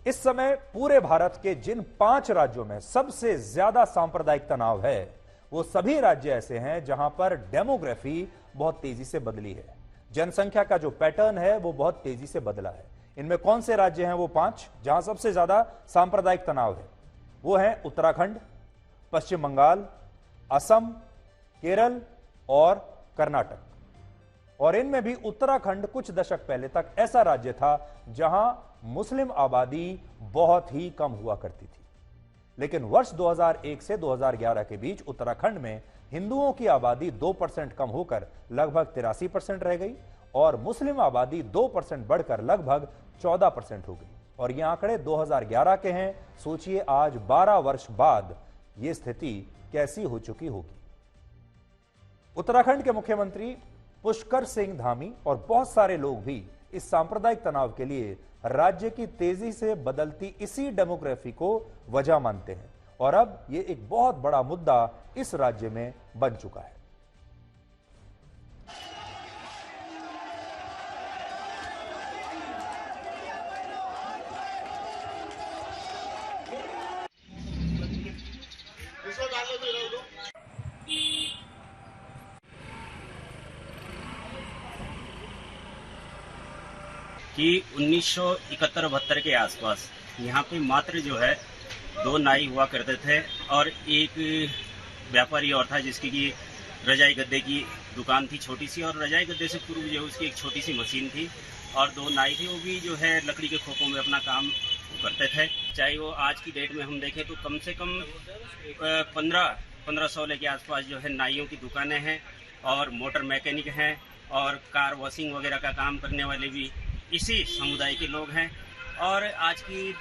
इस समय पूरे भारत के जिन 5 राज्यों में सबसे ज्यादा सांप्रदायिक तनाव है, वो सभी राज्य ऐसे हैं जहां पर डेमोग्राफी बहुत तेजी से बदली है। जनसंख्या का जो पैटर्न है वो बहुत तेजी से बदला है। इनमें कौन से राज्य हैं वो 5 जहां सबसे ज्यादा सांप्रदायिक तनाव है? वो हैं उत्तराखंड, पश्चिम बंगाल, असम, केरल और कर्नाटक। और इनमें भी उत्तराखंड कुछ दशक पहले तक ऐसा राज्य था जहां मुस्लिम आबादी बहुत ही कम हुआ करती थी। लेकिन वर्ष 2001 से 2011 के बीच उत्तराखंड में हिंदुओं की आबादी 2% कम होकर लगभग 83% रह गई और मुस्लिम आबादी 2% बढ़कर लगभग 14% हो गई। और ये आंकड़े 2011 के हैं। सोचिए आज 12 वर्ष बाद यह स्थिति कैसी हो चुकी होगी। उत्तराखंड के मुख्यमंत्री पुष्कर सिंह धामी और बहुत सारे लोग भी इस सांप्रदायिक तनाव के लिए राज्य की तेजी से बदलती इसी डेमोग्राफी को वजह मानते हैं और अब यह एक बहुत बड़ा मुद्दा इस राज्य में बन चुका है। कि 1971-72 के आसपास यहाँ पे मात्र जो है 2 नाई हुआ करते थे और एक व्यापारी और था जिसकी की रजाई गद्दे की दुकान थी छोटी सी, और रजाई गद्दे से पूर्व जो उसकी एक छोटी सी मशीन थी और 2 नाई थे। वो भी जो है लकड़ी के खोपों में अपना काम करते थे। चाहे वो आज की डेट में हम देखें तो कम से कम 1500 के आसपास जो है नाइयों की दुकानें हैं और मोटर मैकेनिक हैं और कार वॉशिंग वगैरह का काम करने वाले भी इसी समुदाय के लोग हैं। और आज की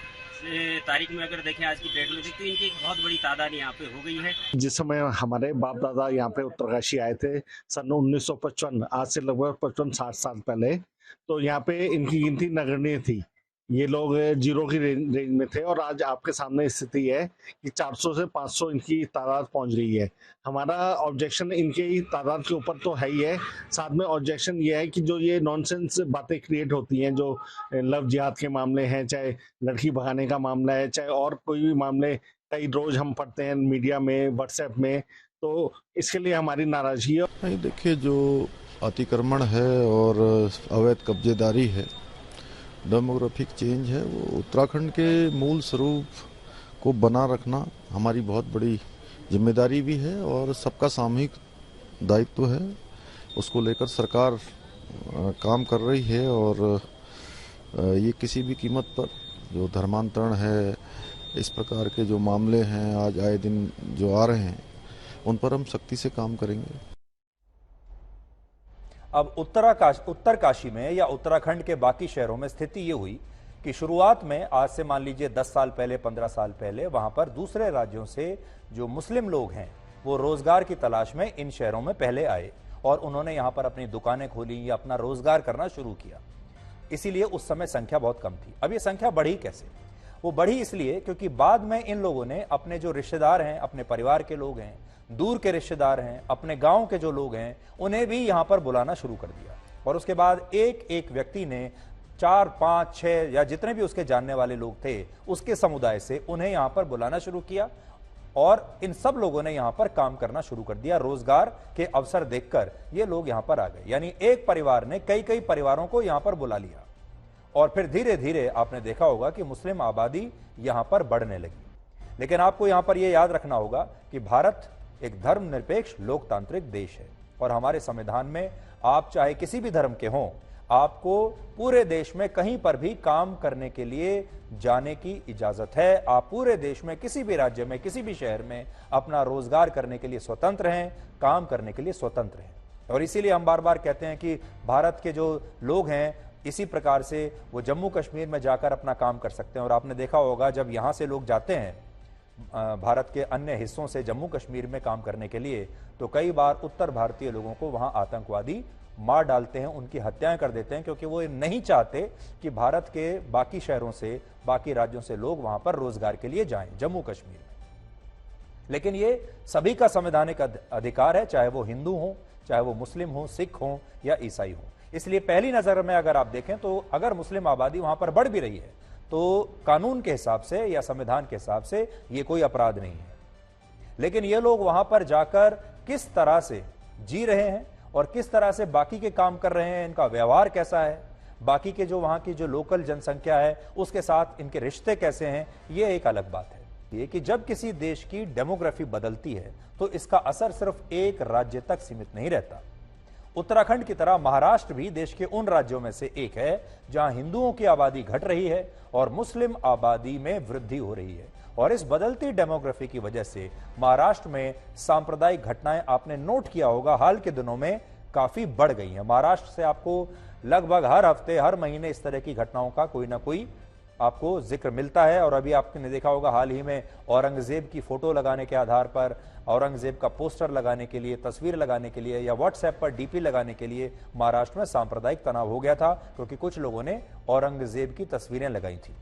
तारीख में अगर देखें, आज की डेट में देखते हैं, इनकी एक बहुत बड़ी तादाद यहाँ पे हो गई है। जिस समय हमारे बाप दादा यहाँ पे उत्तरकाशी आए थे सन 1955, आज से लगभग 55-60 साल पहले, तो यहाँ पे इनकी गिनती नगण्य थी। ये लोग 0 की रेंज में थे और आज आपके सामने स्थिति है कि 400 से 500 इनकी तादाद पहुंच रही है। हमारा ऑब्जेक्शन इनकी तादाद के ऊपर तो है ही है, साथ में ऑब्जेक्शन ये है कि जो ये नॉनसेंस बातें क्रिएट होती हैं, जो लव जिहाद के मामले हैं, चाहे लड़की भगाने का मामला है, चाहे और कोई भी मामले कई रोज हम पढ़ते हैं मीडिया में, व्हाट्सएप में, तो इसके लिए हमारी नाराजगी है। नहीं, देखिए, जो अतिक्रमण है और अवैध कब्जेदारी है, डेमोग्राफिक चेंज है, वो उत्तराखंड के मूल स्वरूप को बना रखना हमारी बहुत बड़ी जिम्मेदारी भी है और सबका सामूहिक दायित्व है। उसको लेकर सरकार काम कर रही है और ये किसी भी कीमत पर जो धर्मांतरण है, इस प्रकार के जो मामले हैं आज आए दिन जो आ रहे हैं, उन पर हम सख्ती से काम करेंगे। अब उत्तरकाशी में या उत्तराखंड के बाकी शहरों में स्थिति ये हुई कि शुरुआत में, आज से मान लीजिए 10 साल पहले, 15 साल पहले, वहां पर दूसरे राज्यों से जो मुस्लिम लोग हैं वो रोजगार की तलाश में इन शहरों में पहले आए और उन्होंने यहां पर अपनी दुकानें खोली या अपना रोजगार करना शुरू किया। इसीलिए उस समय संख्या बहुत कम थी। अब ये संख्या बढ़ी कैसे? वो बढ़ी इसलिए क्योंकि बाद में इन लोगों ने अपने जो रिश्तेदार हैं, अपने परिवार के लोग हैं, दूर के रिश्तेदार हैं, अपने गांव के जो लोग हैं, उन्हें भी यहां पर बुलाना शुरू कर दिया। और उसके बाद एक एक व्यक्ति ने 4, 5, 6 या जितने भी उसके जानने वाले लोग थे उसके समुदाय से उन्हें यहां पर बुलाना शुरू किया और इन सब लोगों ने यहां पर काम करना शुरू कर दिया। रोजगार के अवसर देखकर ये लोग यहां पर आ गए, यानी एक परिवार ने कई कई परिवारों को यहां पर बुला लिया और फिर धीरे धीरे आपने देखा होगा कि मुस्लिम आबादी यहां पर बढ़ने लगी। लेकिन आपको यहां पर यह याद रखना होगा कि भारत एक धर्मनिरपेक्ष लोकतांत्रिक देश है और हमारे संविधान में आप चाहे किसी भी धर्म के हों, आपको पूरे देश में कहीं पर भी काम करने के लिए जाने की इजाजत है। आप पूरे देश में किसी भी राज्य में, किसी भी शहर में अपना रोजगार करने के लिए स्वतंत्र हैं, काम करने के लिए स्वतंत्र हैं। और इसीलिए हम बार बार कहते हैं कि भारत के जो लोग हैं इसी प्रकार से वो जम्मू कश्मीर में जाकर अपना काम कर सकते हैं। और आपने देखा होगा जब यहां से लोग जाते हैं भारत के अन्य हिस्सों से जम्मू कश्मीर में काम करने के लिए, तो कई बार उत्तर भारतीय लोगों को वहां आतंकवादी मार डालते हैं, उनकी हत्याएं कर देते हैं, क्योंकि वो नहीं चाहते कि भारत के बाकी शहरों से, बाकी राज्यों से लोग वहां पर रोजगार के लिए जाएं जम्मू कश्मीर में। लेकिन ये सभी का संवैधानिक अधिकार है, चाहे वो हिंदू हो, चाहे वो मुस्लिम हो, सिख हो या ईसाई हो। इसलिए पहली नजर में अगर आप देखें तो अगर मुस्लिम आबादी वहां पर बढ़ भी रही है तो कानून के हिसाब से या संविधान के हिसाब से ये कोई अपराध नहीं है। लेकिन ये लोग वहां पर जाकर किस तरह से जी रहे हैं और किस तरह से बाकी के काम कर रहे हैं, इनका व्यवहार कैसा है, बाकी के जो वहां की जो लोकल जनसंख्या है उसके साथ इनके रिश्ते कैसे हैं, ये एक अलग बात है। ये कि जब किसी देश की डेमोग्राफी बदलती है तो इसका असर सिर्फ एक राज्य तक सीमित नहीं रहता। उत्तराखंड की तरह महाराष्ट्र भी देश के उन राज्यों में से एक है जहां हिंदुओं की आबादी घट रही है और मुस्लिम आबादी में वृद्धि हो रही है। और इस बदलती डेमोग्राफी की वजह से महाराष्ट्र में सांप्रदायिक घटनाएं आपने नोट किया होगा हाल के दिनों में काफी बढ़ गई हैं। महाराष्ट्र से आपको लगभग हर हफ्ते हर महीने इस तरह की घटनाओं का कोई ना कोई आपको जिक्र मिलता है। और अभी आपने देखा होगा हाल ही में औरंगजेब की फोटो लगाने के आधार पर, औरंगजेब का पोस्टर लगाने के लिए, तस्वीर लगाने के लिए या व्हाट्सएप पर डीपी लगाने के लिए महाराष्ट्र में सांप्रदायिक तनाव हो गया था क्योंकि कुछ लोगों ने औरंगजेब की तस्वीरें लगाई थी।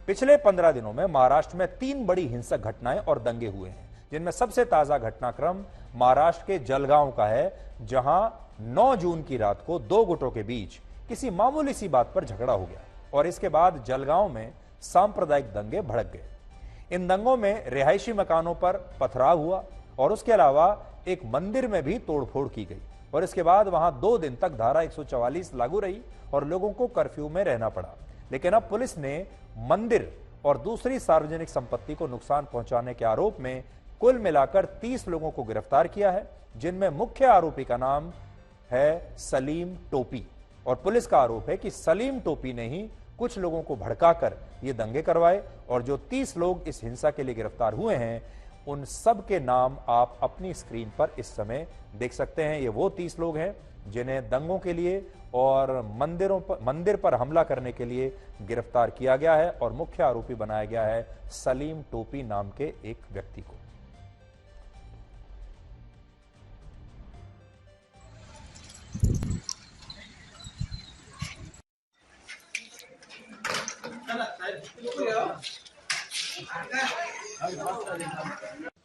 पिछले 15 दिनों में महाराष्ट्र में 3 बड़ी हिंसक घटनाएं और दंगे हुए हैं, जिनमें सबसे ताजा घटनाक्रम महाराष्ट्र के जलगांव का है, जहां 9 जून की रात को 2 गुटों के बीच किसी मामूली सी बात पर झगड़ा हो गया और इसके बाद जलगांव में सांप्रदायिक दंगे भड़क गए। इन दंगों में रिहायशी मकानों पर पथराव हुआ और उसके अलावा एक मंदिर में भी तोड़फोड़ की गई और इसके बाद वहां 2 दिन तक धारा 144 लागू रही और लोगों को कर्फ्यू में रहना पड़ा। लेकिन अब पुलिस ने मंदिर और दूसरी सार्वजनिक संपत्ति को नुकसान पहुंचाने के आरोप में कुल मिलाकर 30 लोगों को गिरफ्तार किया है, जिनमें मुख्य आरोपी का नाम है सलीम टोपी। और पुलिस का आरोप है कि सलीम टोपी ने ही कुछ लोगों को भड़काकर ये दंगे करवाए और जो 30 लोग इस हिंसा के लिए गिरफ्तार हुए हैं उन सब के नाम आप अपनी स्क्रीन पर इस समय देख सकते हैं। ये वो 30 लोग हैं जिन्हें दंगों के लिए और मंदिर पर हमला करने के लिए गिरफ्तार किया गया है और मुख्य आरोपी बनाया गया है सलीम टोपी नाम के एक व्यक्ति को।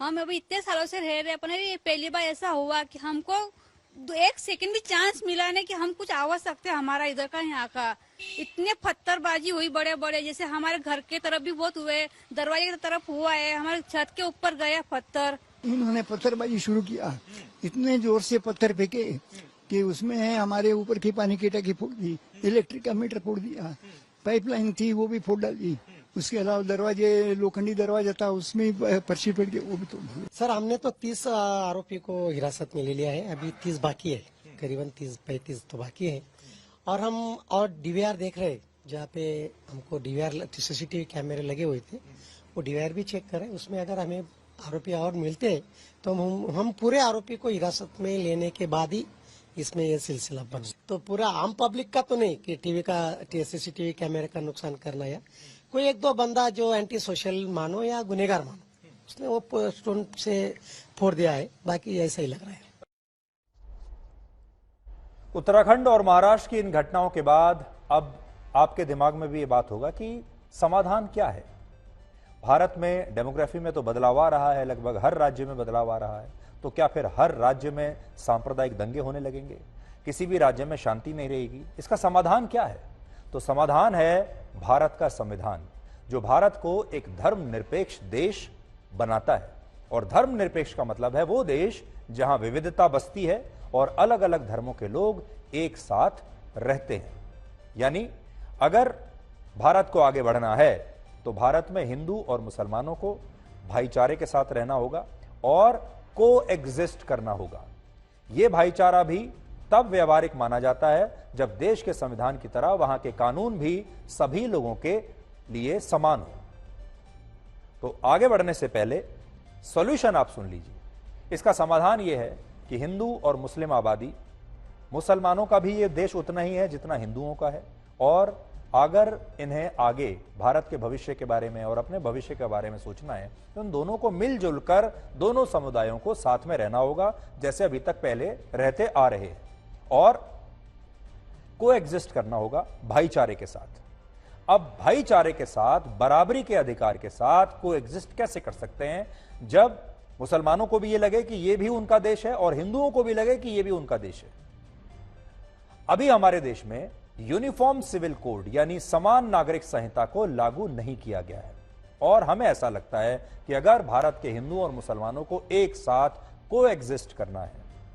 हम अभी इतने सालों से रह रहे अपन, ये पहली बार ऐसा हुआ कि हमको 1 सेकंड भी चांस मिला नहीं कि हम कुछ आवाज सकते हमारा इधर का यहाँ का। इतने पत्थरबाजी हुई बड़े बड़े, जैसे हमारे घर के तरफ भी बहुत हुए, दरवाजे की तरफ हुआ है, हमारे छत के ऊपर गया पत्थर। इन्होंने पत्थरबाजी शुरू किया, इतने जोर से पत्थर फेंके कि उसमें हमारे ऊपर की पानी की टंकी फोड़ दी, इलेक्ट्रिक का मीटर फोड़ दिया, पाइपलाइन थी वो भी फोड़ डाली, उसके अलावा दरवाजे लोखंडी दरवाजा था उसमें पर्ची पड़ गई वो भी तोड़ दिया। सर हमने तो 30 आरोपी को हिरासत में ले लिया है, अभी 30 बाकी है, करीबन 30-35 तो बाकी है। और हम और डीवीआर देख रहे हैं, जहाँ पे हमको डीवीआर सीसीटीवी कैमरे लगे हुए थे वो डीवीआर भी चेक करें, उसमें अगर हमें आरोपी और मिलते हैं तो हम पूरे आरोपी को हिरासत में लेने के बाद ही इसमें ये सिलसिला बन। तो पूरा आम पब्लिक का तो नहीं कि टीवी का सीसीटीवी कैमरे का नुकसान करना, या कोई 1-2 बंदा जो एंटी सोशल मानो या गुनेगार मानो उसने वो स्टोन से फोड़ दिया है, बाकी ऐसा ही लग रहा है। उत्तराखंड और महाराष्ट्र की इन घटनाओं के बाद अब आपके दिमाग में भी ये बात होगा कि समाधान क्या है। भारत में डेमोग्राफी में तो बदलाव आ रहा है, लगभग हर राज्य में बदलाव आ रहा है, तो क्या फिर हर राज्य में सांप्रदायिक दंगे होने लगेंगे, किसी भी राज्य में शांति नहीं रहेगी? इसका समाधान क्या है? तो समाधान है भारत का संविधान, जो भारत को एक धर्मनिरपेक्ष देश बनाता है। और धर्मनिरपेक्ष का मतलब है वो देश जहां विविधता बसती है और अलग अलग धर्मों के लोग एक साथ रहते हैं। यानी अगर भारत को आगे बढ़ना है तो भारत में हिंदू और मुसलमानों को भाईचारे के साथ रहना होगा और को एग्जिस्ट करना होगा। यह भाईचारा भी तब व्यवहारिक माना जाता है जब देश के संविधान की तरह वहां के कानून भी सभी लोगों के लिए समान हो। तो आगे बढ़ने से पहले सॉल्यूशन आप सुन लीजिए। इसका समाधान यह है कि हिंदू और मुस्लिम आबादी, मुसलमानों का भी यह देश उतना ही है जितना हिंदुओं का है, और अगर इन्हें आगे भारत के भविष्य के बारे में और अपने भविष्य के बारे में सोचना है तो उन दोनों को मिलजुल कर दोनों समुदायों को साथ में रहना होगा, जैसे अभी तक पहले रहते आ रहे हैं, और को एग्जिस्ट करना होगा भाईचारे के साथ। अब भाईचारे के साथ, बराबरी के अधिकार के साथ को एग्जिस्ट कैसे कर सकते हैं? जब मुसलमानों को भी यह लगे कि यह भी उनका देश है और हिंदुओं को भी लगे कि यह भी उनका देश है। अभी हमारे देश में यूनिफॉर्म सिविल कोड यानी समान नागरिक संहिता को लागू नहीं किया गया है। और हमें ऐसा लगता है कि अगर भारत के हिंदू और मुसलमानों को एक साथ कोएग्जिस्ट करना है,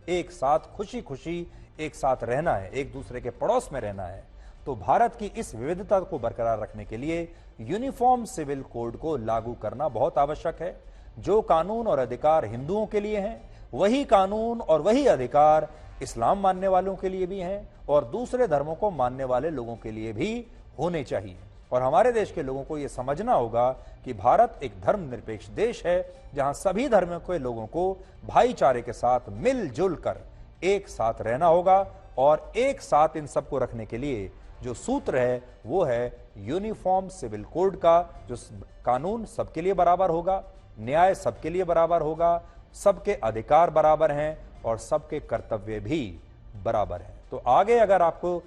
एक साथ खुशी खुशी एक साथ रहना है, एक दूसरे के पड़ोस में रहना है, तो भारत की इस विविधता को बरकरार रखने के लिए यूनिफॉर्म सिविल कोड को लागू करना बहुत आवश्यक है। जो कानून और अधिकार हिंदुओं के लिए हैं, वही कानून और वही अधिकार इस्लाम मानने वालों के लिए भी हैं और दूसरे धर्मों को मानने वाले लोगों के लिए भी होने चाहिए। और हमारे देश के लोगों को यह समझना होगा कि भारत एक धर्मनिरपेक्ष देश है, जहां सभी धर्मों के लोगों को भाईचारे के साथ मिलजुल कर एक साथ रहना होगा। और एक साथ इन सबको रखने के लिए जो सूत्र है वो है यूनिफॉर्म सिविल कोड का, जो कानून सबके लिए बराबर होगा, न्याय सबके लिए बराबर होगा, सबके अधिकार बराबर हैं और सबके कर्तव्य भी बराबर हैं। तो आगे अगर आपको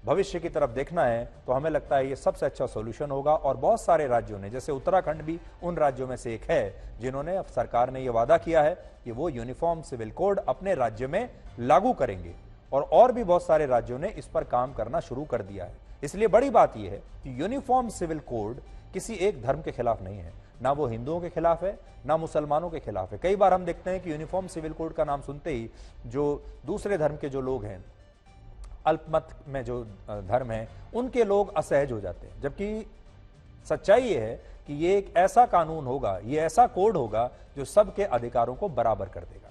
भविष्य की तरफ देखना है तो हमें लगता है ये सबसे अच्छा सॉल्यूशन होगा। और बहुत सारे राज्यों ने, जैसे उत्तराखंड भी उन राज्यों में से एक है जिन्होंने, अब सरकार ने यह वादा किया है कि वो यूनिफॉर्म सिविल कोड अपने राज्य में लागू करेंगे और भी बहुत सारे राज्यों ने इस पर काम करना शुरू कर दिया है। इसलिए बड़ी बात यह है कि यूनिफॉर्म सिविल कोड किसी एक धर्म के खिलाफ नहीं है, ना वो हिंदुओं के खिलाफ है ना मुसलमानों के खिलाफ है। कई बार हम देखते हैं कि यूनिफॉर्म सिविल कोड का नाम सुनते ही जो दूसरे धर्म के जो लोग हैं, अल्पमत में जो धर्म है, उनके लोग असहज हो जाते हैं, जबकि सच्चाई ये है कि ये एक ऐसा कानून होगा, ये ऐसा कोड होगा जो सबके अधिकारों को बराबर कर देगा।